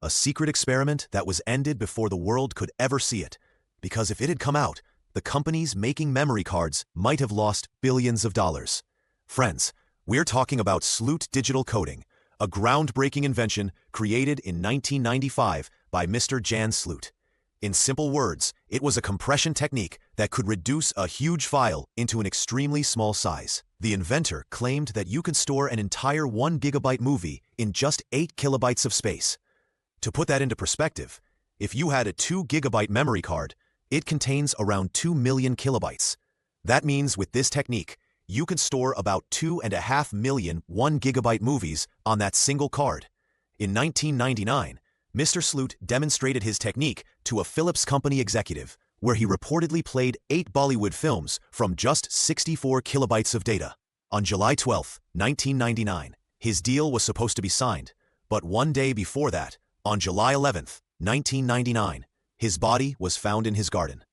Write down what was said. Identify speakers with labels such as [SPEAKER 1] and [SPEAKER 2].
[SPEAKER 1] A secret experiment that was ended before the world could ever see it. Because if it had come out, the companies making memory cards might have lost billions of dollars. Friends, we're talking about Sloot Digital Coding, a groundbreaking invention created in 1995 by Mr. Jan Sloot. In simple words, it was a compression technique that could reduce a huge file into an extremely small size. The inventor claimed that you could store an entire 1 gigabyte movie in just 8 kilobytes of space. To put that into perspective, if you had a 2 gigabyte memory card, it contains around 2 million kilobytes. That means with this technique, you can store about 2.5 million 1 gigabyte movies on that single card. In 1999, Mr. Sloot demonstrated his technique to a Philips company executive, where he reportedly played 8 Bollywood films from just 64 kilobytes of data. On July 12, 1999, his deal was supposed to be signed, but one day before that, on July 11, 1999, his body was found in his garden.